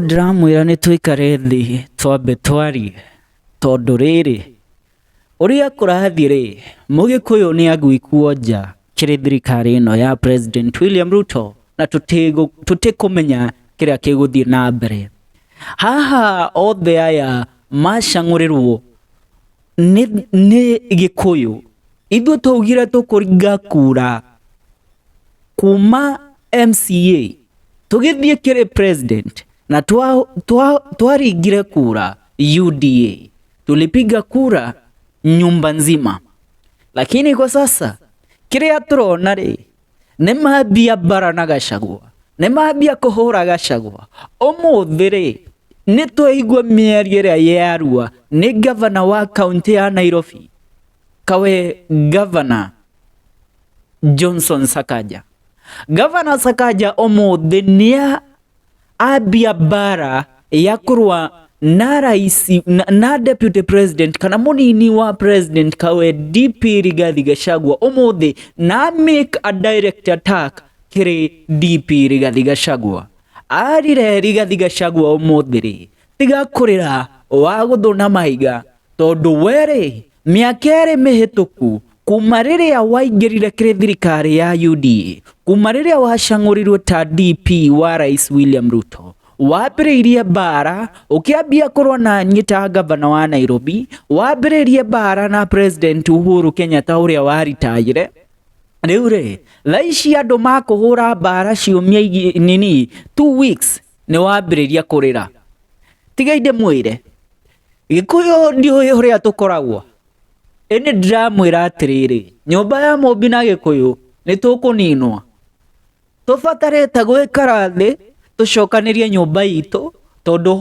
Ndĩramwĩra nĩ tũikare thĩ twambe twarie tondũ rĩrĩ ũrĩa kũrathiĩ rĩ, Mũgĩkũyũ nĩ agwĩkwo nja kĩrĩ thirikari ĩno ya President William Ruto na tũtikũmenya kĩrĩa kĩgũthiĩ na mbere. Haha othe aya macang'ũrĩrwo nĩ Gĩkũyũ, ithuĩ twaugire tũkũringa kura kuma MCA tũgĩthiĩ kĩrĩ president na twaringire kura UDA, tulipiga kura nyumba nzima, lakini kwa sasa kĩrĩa tũrona rĩ, nĩ mambia mbara na Gachagua, nĩ mambia kũhũra Gachagua. Ũmũthĩ rĩ, nĩ twaigua mĩario ĩrĩa yarua nĩ gavana wa kaunti ya Nairobi, kawe gavana Johnson Sakaja. Gavana Sakaja ũmũthĩ nĩ ambia mbara ya kũrũa na raisi na deputy president kana mũnini wa president kawe DP Rigathi Gachagua. Ũmũthĩ na make a direct attack kĩrĩ DP Rigathi Gachagua. Arire Rigathi Gachagua ũmũthĩ rĩ, tiga kũrĩra wa gũthũna mahiga, tondũ werĩ mĩaka ĩrĩ mĩhĩtũku kuma rĩrĩa waingĩrire kĩrĩ thirikari ya UDA, kuma rĩrĩa wacang'ũrirwo ta DP wa rais William Ruto, wambĩrĩirie mbara ũkĩambia kũrũa na niĩ ta gavana wa Nairobi, wambĩrĩirie mbara na president Uhuru Kenyatta ũrĩa waritaire. Rĩu rĩ, thaa ici andũ makũhũra mbara ciumia 2 weeks nĩ wambĩrĩria kũrĩra. Tiga ndĩmwĩre, Gĩkũyũ ndiũĩ ũrĩa tũkoragwo. Ĩnĩ ndĩramwĩra atĩrĩrĩ, nyũmba ya Mũmbi na Gĩkũyũ nĩ tũkũninwo. Tũbatarĩte gwĩkara thĩ tũcokanĩrie nyũmba itũ, tondũ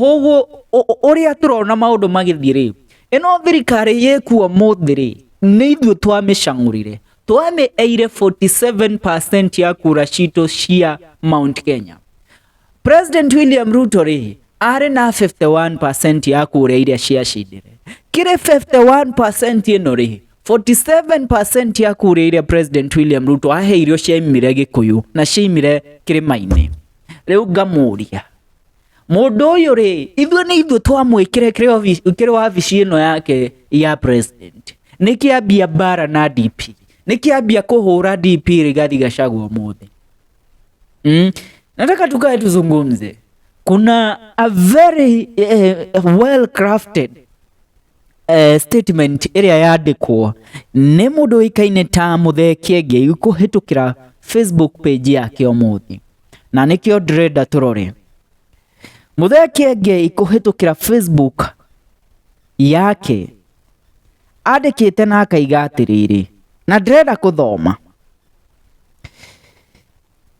ũrĩa tũrona maũndũ magĩthiĩ rĩ, ĩno thirikari yĩkuo ũmũthĩ rĩ, nĩ ithuĩ twamĩcang'ũrire, twamĩeire 47% ya kura citũ cia Mount Kenya. President William Ruto rĩ, arĩ na 51% ya kura iria ciacindire. Kĩrĩ 51% ĩno rĩ, 47% ya kura iria President William Ruto aheirio ciaimire Gĩkũyũ na ciaimire kĩrĩma-inĩ. Rĩu ngamũria, mũndũ ũyũ rĩ, ithuĩ nĩ ithuĩ twamwĩkire kĩrĩ wabici ĩno yake ya president, nĩkĩambia mbara na DP, nĩkĩambia kũhũra DP Rigathi Gachagua ũmũthĩ. Nataka tukae tuzungumze. Kuna a very well crafted statement ĩrĩa yandĩkwo nĩ mũndũ ũikaine ta Mũthee Kiengei kũhĩtũkĩra Facebook page yake ũmũthĩ, na nĩkĩo ndĩrenda tũrore. Mũthee Kiengei kũhĩtũkĩra Facebook yake andĩkĩte na akaiga atĩrĩrĩ, na ndĩrenda kũthoma.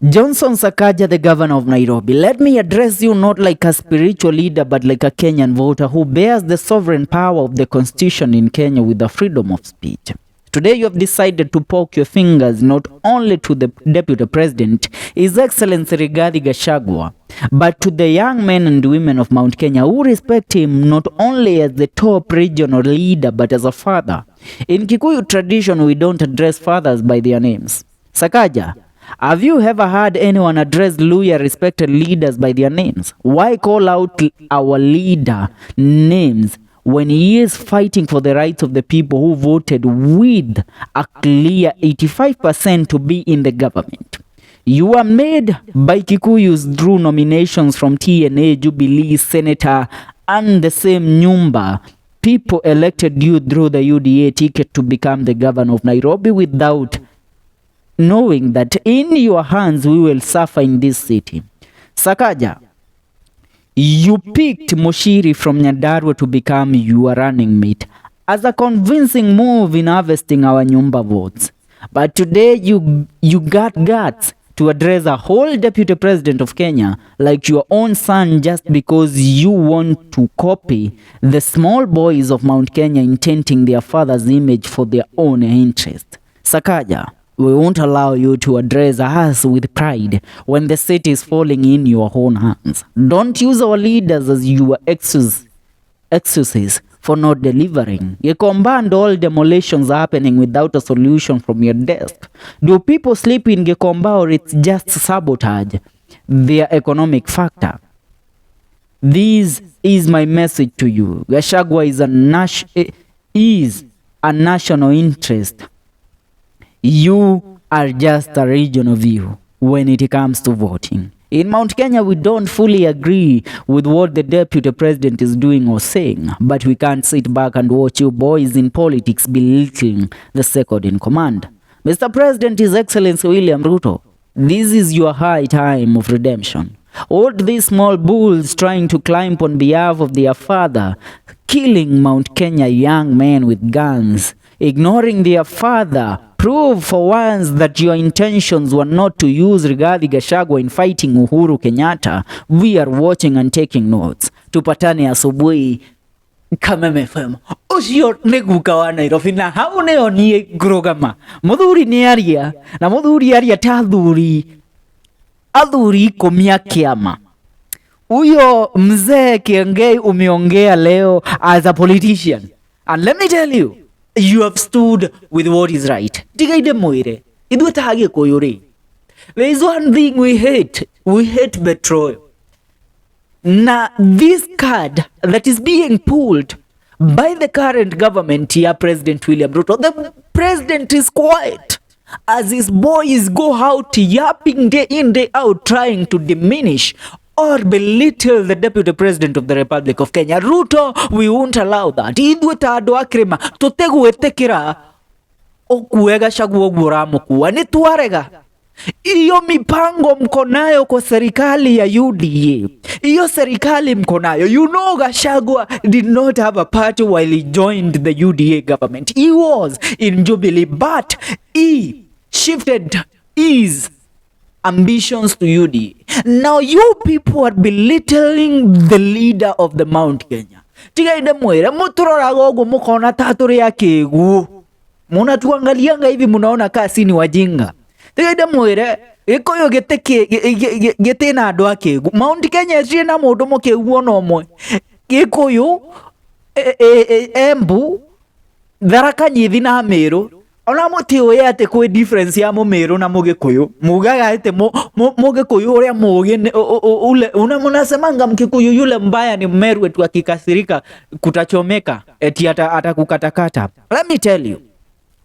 Johnson Sakaja, the governor of Nairobi, let me address you not like a spiritual leader but like a Kenyan voter who bears the sovereign power of the constitution in Kenya with the freedom of speech. Today you have decided to poke your fingers not only to the deputy president, His Excellency Rigathi Gachagua, but to the young men and women of Mount Kenya who respect him not only as the top regional leader but as a father. In Kikuyu tradition, we don't address fathers by their names. Sakaja, have you ever heard anyone address Luhya respected leaders by their names? Why call out our leader names when he is fighting for the rights of the people who voted with a clear 85% to be in the government? You are made by Kikuyus through nominations from TNA, Jubilee, Senator, and the same Nyumba. People elected you through the UDA ticket to become the governor of Nairobi without knowing that in your hands we will suffer in this city. Sakaja, you picked Mushiri from Nyandarua to become your running mate as a convincing move in harvesting our Nyumba votes. But today you got guts to address a whole deputy president of Kenya like your own son just because you want to copy the small boys of Mount Kenya intending their father's image for their own interest. Sakaja, we won't allow you to address us with pride when the city is falling in your own hands. Don't use our leaders as your excuses for not delivering. Gikomba and all demolitions happening without a solution from your desk. Do people sleep in Gikomba or it's just sabotage their economic factor? This is my message to you. Gachagua is a national interest. You are just a regional view when it comes to voting. In Mount Kenya, we don't fully agree with what the deputy president is doing or saying, but we can't sit back and watch you boys in politics belittling the second in command. Mr. President, His Excellency William Ruto, this is your high time of redemption. All these small bulls trying to climb on behalf of their father, killing Mount Kenya young men with guns, ignoring their father, prove for once that your intentions were not to use Rigathi Gachagua in fighting Uhuru Kenyatta. We are watching and taking notes. Tupatane asubuhi Kameme FM. Ucio niguka wa Nairobi na hau neo nie ngurugama. Muthuri ni aria na muthuri aria ta athuri komia kiama. Uyo mzee Kiengei umeongea leo as a politician. And let me tell you, you have stood with what is right. Tigaide moire. Idwe tahage koyore. There is one thing we hate. We hate betrayal. Now, this card that is being pulled by the current government here, President William Ruto, the president is quiet as his boys go out yapping day in, day out, trying to diminish or belittle the deputy president of the Republic of Kenya. Ruto, we won't allow that. Idwe tado akrema, totegwetekira okuega shaguo guramo kuwa ni tuarega. Iyo mipango mkonayo kwa serikali ya UDA. Iyo serikali mkonayo. You know Gachagua did not have a party while he joined the UDA government. He was in Jubilee, but he shifted his ambitions to UDA. Now you people are belittling the leader of the Mount Kenya. Tigaide mwere, muturora gogo mukona taturi ya kegu. Muna tuangalianga hivi munaona kasi ni wajinga. Tigaide mwere, ikoyo gete na andu akegu. Mount Kenya cie na mundu mukegu ono mwe. Ikoyo Embu Tharaka Nithi na Meru. Ona muti oya ate kwe difference ya Mumeru na Mugikuyu. Mugaga ate Mugikuyu uria mugi ule unasemanga Mkikuyu yule mbaya ni Mmeru wetu akikasirika kutachomeka eti atakukatakata. Let me tell you,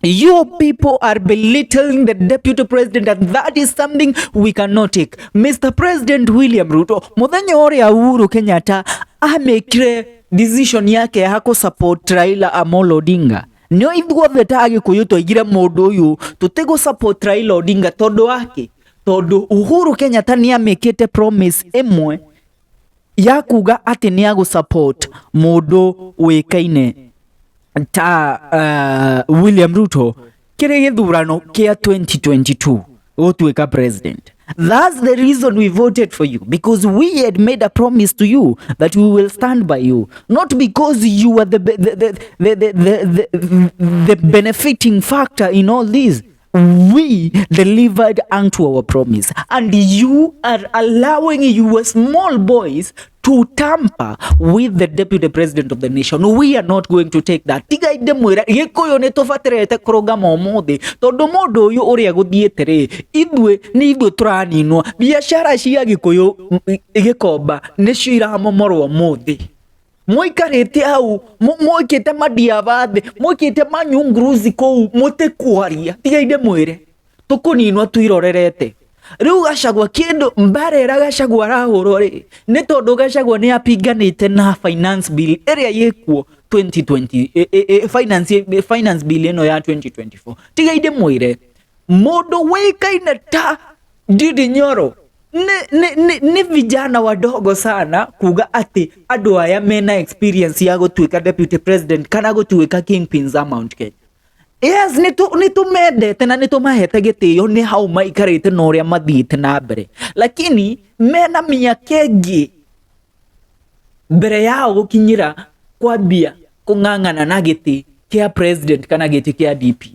you people are belittling the deputy president, and that is something we cannot take. Mr. President William Ruto, muthenya uria Uhuru Kenyatta amekire decision yake ya hako support Raila Amolo Odinga. Nio ithuothe ta Gikuyu twaigire mundu uyu tutego support Raila Odinga tondu wake, tondu Uhuru Kenyatta ni amekite promise emwe ya kuga ati ni agu support mundu wikaine ta William Ruto kire githurano kia 2022 otuika president. That's the reason we voted for you, because we had made a promise to you that we will stand by you, not because you were the benefiting factor in all this. We delivered unto our promise, and you are allowing your small boys to tamper with the deputy president of the nation. We are not going to take that. Tigaide mwira gikuyu ni tufatirete kurugama umuthi tondu mundu uyu uria guthiete ri ithwe ni ithwe turaninwa biashara cia Gikuyu igikomba nicio iramomorwo umuthi. Muikarite au muikite madiavathi muikite manyunguruzi kou mute kwaria tigaide mwire tukuninwa tuirorerete. Riu Gachagua kindu mbarera Gachagua rahurwo ri ni tondu Gachagua ni apiganite na finance bill iria yikuo 2020 finance bill ino ya 2024. Tigaide mwire mundu wikaine ta Ndindi Nyoro ni vijana wadogo sana kuga ati andu aya mena experience ya gutuika deputy president kana gutuika kingpin za Mount Kenya. Yes, nitumendete na nitumahete gitio ni hau maikarite na uria mathiite na mbere, lakini mena miaka ingi mbere yao gukinyira kwambia kung'ang'ana na giti kia president kana giti kia DP.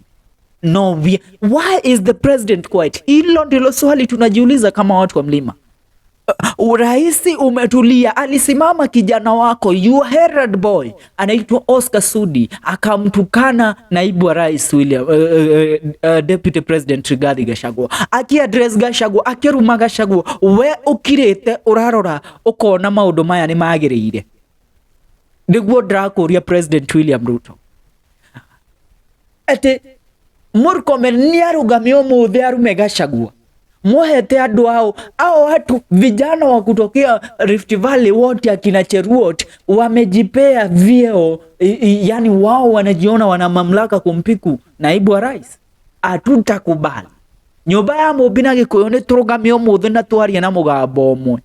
No, why is the president quiet? Hilo ndilo swali tunajiuliza kama watu wa mlima. Uraisi umetulia. Alisimama kijana wako your Herald boy anaitwa Oscar Sudi akamtukana naibu wa rais William Deputy President Rigathi Gachagua, akiaddress Gachagua, akiruma Gachagua. We ukirite urarora ukona maundu maya ni magirire. Niguo ndakuria President William Ruto ati Murkomen ni arugamio muthe arume Gachagua, muhete andu ao watu vijana wa kutokea Rift Valley wote akina Cheruot wamejipea vyeo, yani wao wanajiona wana mamlaka kumpiku naibu wa rais. Atutakubali. Nyumba ya Mobina Gikuyu ni turugamio muthe na twaria na mugambo umwe.